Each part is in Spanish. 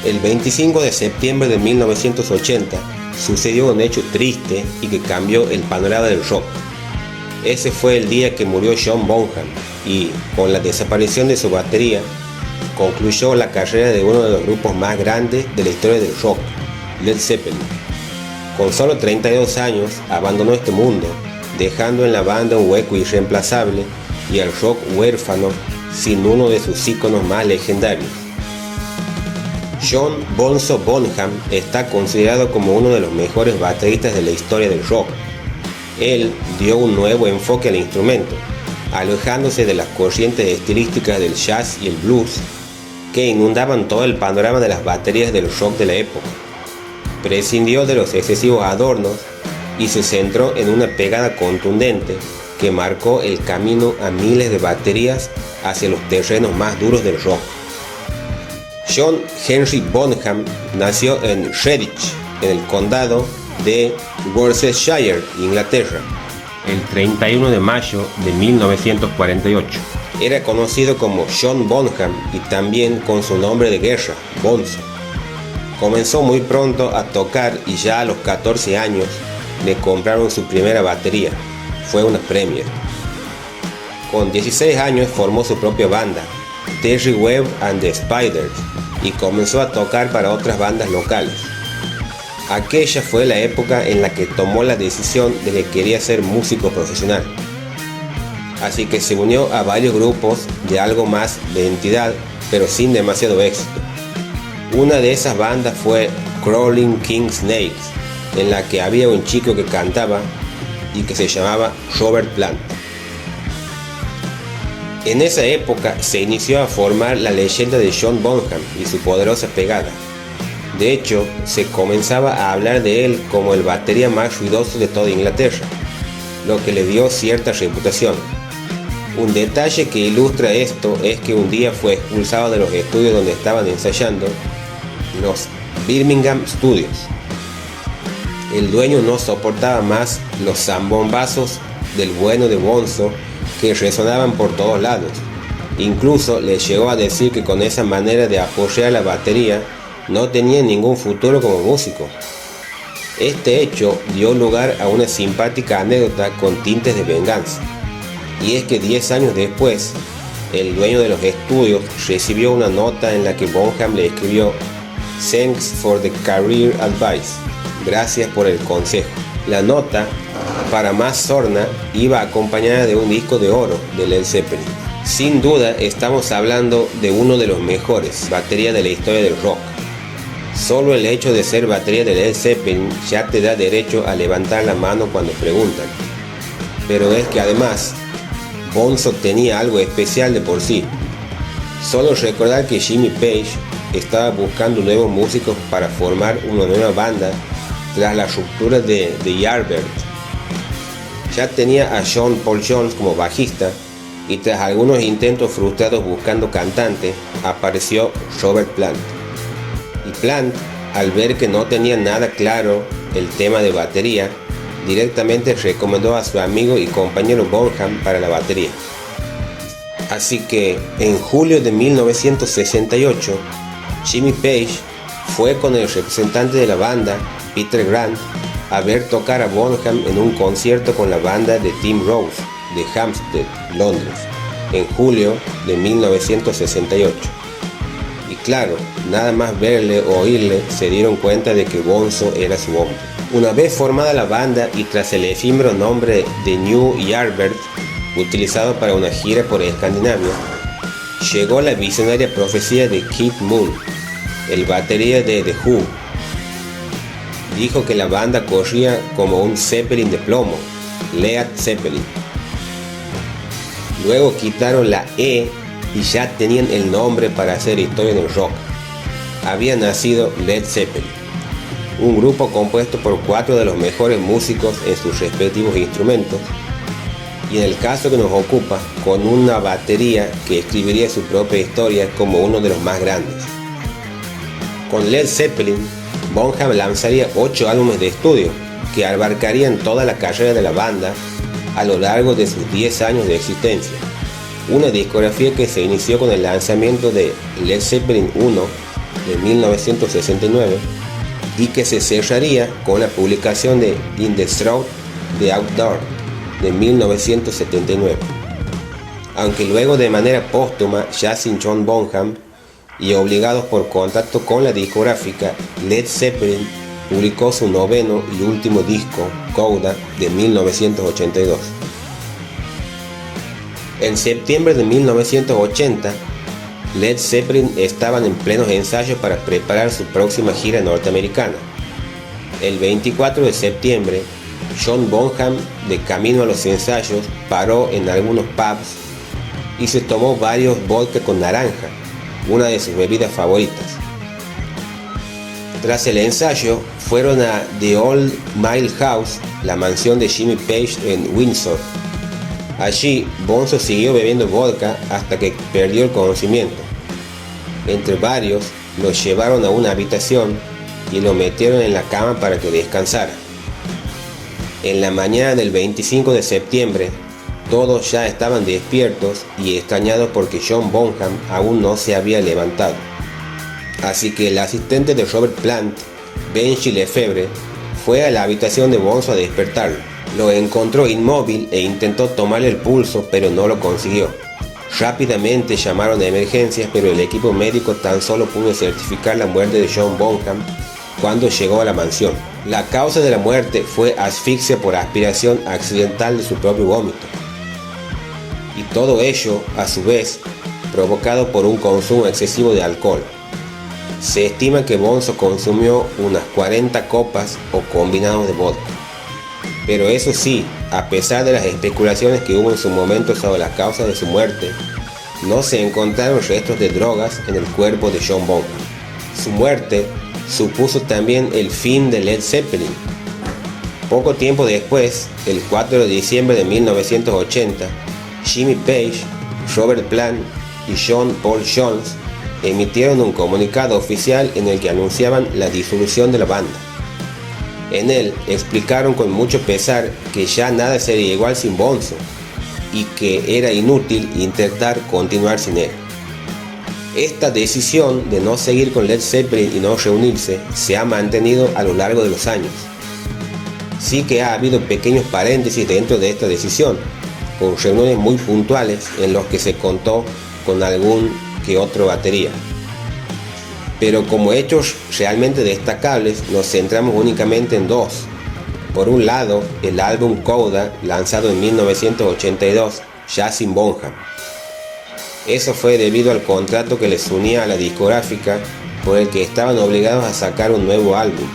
El 25 de septiembre de 1980 sucedió un hecho triste y que cambió el panorama del rock. Ese fue el día que murió John Bonham y, con la desaparición de su batería, concluyó la carrera de uno de los grupos más grandes de la historia del rock, Led Zeppelin. Con solo 32 años abandonó este mundo, dejando en la banda un hueco irreemplazable y al rock huérfano sin uno de sus íconos más legendarios. John Bonzo Bonham está considerado como uno de los mejores bateristas de la historia del rock. Él dio un nuevo enfoque al instrumento, alejándose de las corrientes estilísticas del jazz y el blues que inundaban todo el panorama de las baterías del rock de la época. Prescindió de los excesivos adornos y se centró en una pegada contundente que marcó el camino a miles de baterías hacia los terrenos más duros del rock. John Henry Bonham nació en Redditch, en el condado de Worcestershire, Inglaterra, el 31 de mayo de 1948. Era conocido como John Bonham y también con su nombre de guerra, Bonzo. Comenzó muy pronto a tocar y ya a los 14 años le compraron su primera batería. Fue una Premier. Con 16 años formó su propia banda, Terry Webb and the Spiders, y comenzó a tocar para otras bandas locales. Aquella fue la época en la que tomó la decisión de que quería ser músico profesional. Así que se unió a varios grupos de algo más de entidad, pero sin demasiado éxito. Una de esas bandas fue Crawling King Snakes, en la que había un chico que cantaba y que se llamaba Robert Plant. En esa época se inició a formar la leyenda de John Bonham y su poderosa pegada. De hecho, se comenzaba a hablar de él como el batería más ruidoso de toda Inglaterra, lo que le dio cierta reputación. Un detalle que ilustra esto es que un día fue expulsado de los estudios donde estaban ensayando, los Birmingham Studios. El dueño no soportaba más los zambombazos del bueno de Bonzo que resonaban por todos lados. Incluso le llegó a decir que con esa manera de apoyar la batería no tenía ningún futuro como músico. Este hecho dio lugar a una simpática anécdota con tintes de venganza, y es que 10 años después, el dueño de los estudios recibió una nota en la que Bonham le escribió: "Thanks for the career advice", gracias por el consejo. La nota, para más sorna, iba acompañada de un disco de oro de Led Zeppelin. Sin duda estamos hablando de uno de los mejores baterías de la historia del rock. Solo el hecho de ser batería de Led Zeppelin ya te da derecho a levantar la mano cuando preguntan. Pero es que además, Bonzo tenía algo especial de por sí. Solo recordar que Jimmy Page estaba buscando nuevos músicos para formar una nueva banda tras la ruptura de The Yardbirds. Ya tenía a John Paul Jones como bajista y tras algunos intentos frustrados buscando cantante, apareció Robert Plant. Y Plant, al ver que no tenía nada claro el tema de batería, directamente recomendó a su amigo y compañero Bonham para la batería. Así que en julio de 1968, Jimmy Page fue con el representante de la banda, Peter Grant, a ver tocar a Bonham en un concierto con la banda de Tim Rose de Hampstead, Londres, en julio de 1968. Y claro, nada más verle o oírle se dieron cuenta de que Bonzo era su hombre. Una vez formada la banda y tras el efímero nombre de New Yardbirds, utilizado para una gira por Escandinavia, llegó la visionaria profecía de Keith Moon, el batería de The Who. Dijo que la banda corría como un Zeppelin de plomo, Led Zeppelin. Luego quitaron la E y ya tenían el nombre para hacer historia en el rock. Había nacido Led Zeppelin, un grupo compuesto por 4 de los mejores músicos en sus respectivos instrumentos, y en el caso que nos ocupa, con una batería que escribiría su propia historia como uno de los más grandes. Con Led Zeppelin, Bonham lanzaría 8 álbumes de estudio, que abarcarían toda la carrera de la banda a lo largo de sus 10 años de existencia. Una discografía que se inició con el lanzamiento de Led Zeppelin 1 de 1969 y que se cerraría con la publicación de In the Throes the Outdoor de 1979. Aunque luego de manera póstuma, ya sin John Bonham y obligados por contacto con la discográfica, Led Zeppelin publicó su noveno y último disco, Coda, de 1982. En septiembre de 1980, Led Zeppelin estaban en plenos ensayos para preparar su próxima gira norteamericana. El 24 de septiembre, John Bonham, de camino a los ensayos, paró en algunos pubs y se tomó varios vodka con naranja, una de sus bebidas favoritas. Tras el ensayo, fueron a The Old Mill House, la mansión de Jimmy Page en Windsor. Allí, Bonzo siguió bebiendo vodka hasta que perdió el conocimiento. Entre varios, lo llevaron a una habitación y lo metieron en la cama para que descansara. En la mañana del 25 de septiembre, todos ya estaban despiertos y extrañados porque John Bonham aún no se había levantado. Así que el asistente de Robert Plant, Benji Lefebvre, fue a la habitación de Bonzo a despertarlo. Lo encontró inmóvil e intentó tomarle el pulso, pero no lo consiguió. Rápidamente llamaron a emergencias, pero el equipo médico tan solo pudo certificar la muerte de John Bonham cuando llegó a la mansión. La causa de la muerte fue asfixia por aspiración accidental de su propio vómito. Y todo ello, a su vez, provocado por un consumo excesivo de alcohol. Se estima que Bonzo consumió unas 40 copas o combinados de vodka. Pero eso sí, a pesar de las especulaciones que hubo en su momento sobre la causa de su muerte, no se encontraron restos de drogas en el cuerpo de John Bonham. Su muerte supuso también el fin de Led Zeppelin. Poco tiempo después, el 4 de diciembre de 1980, Jimmy Page, Robert Plant y John Paul Jones emitieron un comunicado oficial en el que anunciaban la disolución de la banda. En él explicaron con mucho pesar que ya nada sería igual sin Bonzo y que era inútil intentar continuar sin él. Esta decisión de no seguir con Led Zeppelin y no reunirse se ha mantenido a lo largo de los años. Sí que ha habido pequeños paréntesis dentro de esta decisión, con reuniones muy puntuales en los que se contó con algún que otro batería. Pero como hechos realmente destacables nos centramos únicamente en dos. Por un lado, el álbum Coda, lanzado en 1982, ya sin Bonham. Eso fue debido al contrato que les unía a la discográfica, por el que estaban obligados a sacar un nuevo álbum.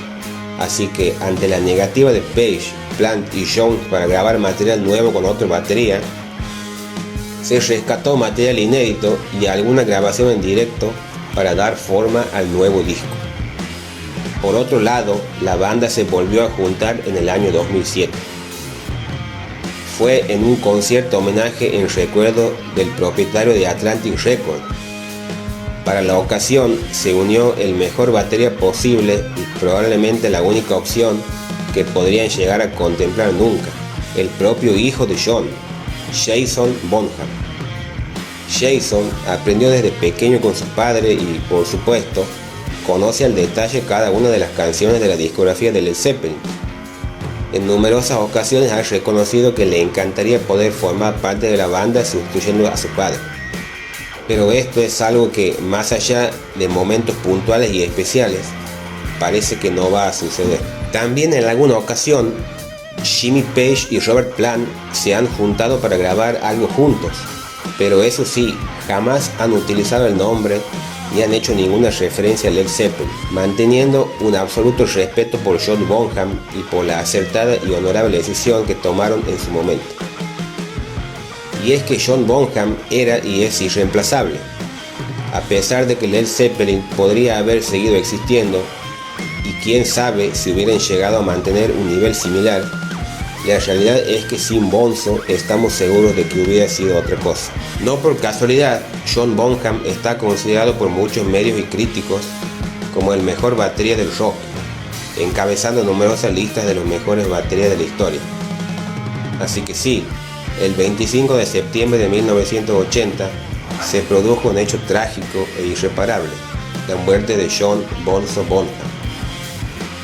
Así que ante la negativa de Page, Plant y Jones para grabar material nuevo con otra batería, se rescató material inédito y alguna grabación en directo para dar forma al nuevo disco. Por otro lado, la banda se volvió a juntar en el año 2007. Fue en un concierto homenaje en recuerdo del propietario de Atlantic Records. Para la ocasión se unió el mejor batería posible y probablemente la única opción que podrían llegar a contemplar nunca, el propio hijo de John, Jason Bonham. Jason aprendió desde pequeño con su padre y, por supuesto, conoce al detalle cada una de las canciones de la discografía de Led Zeppelin. En numerosas ocasiones ha reconocido que le encantaría poder formar parte de la banda sustituyendo a su padre. Pero esto es algo que, más allá de momentos puntuales y especiales, parece que no va a suceder. También en alguna ocasión, Jimmy Page y Robert Plant se han juntado para grabar algo juntos. Pero eso sí, jamás han utilizado el nombre ni han hecho ninguna referencia a Led Zeppelin, manteniendo un absoluto respeto por John Bonham y por la acertada y honorable decisión que tomaron en su momento. Y es que John Bonham era y es irreemplazable. A pesar de que Led Zeppelin podría haber seguido existiendo, y quién sabe si hubieran llegado a mantener un nivel similar, la realidad es que sin Bonzo estamos seguros de que hubiera sido otra cosa. No por casualidad, John Bonham está considerado por muchos medios y críticos como el mejor batería del rock. encabezando numerosas listas de los mejores baterías de la historia. Así que sí, el 25 de septiembre de 1980 se produjo un hecho trágico e irreparable, la muerte de John Bonzo Bonham,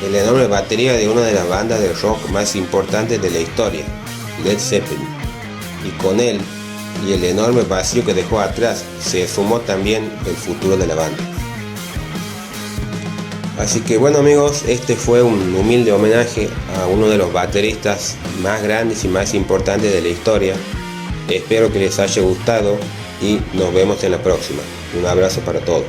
el enorme batería de una de las bandas de rock más importantes de la historia, Led Zeppelin, y con él y el enorme vacío que dejó atrás se sumó también el futuro de la banda. Así que bueno amigos, este fue un humilde homenaje a uno de los bateristas más grandes y más importantes de la historia. Espero que les haya gustado y nos vemos en la próxima. Un abrazo para todos.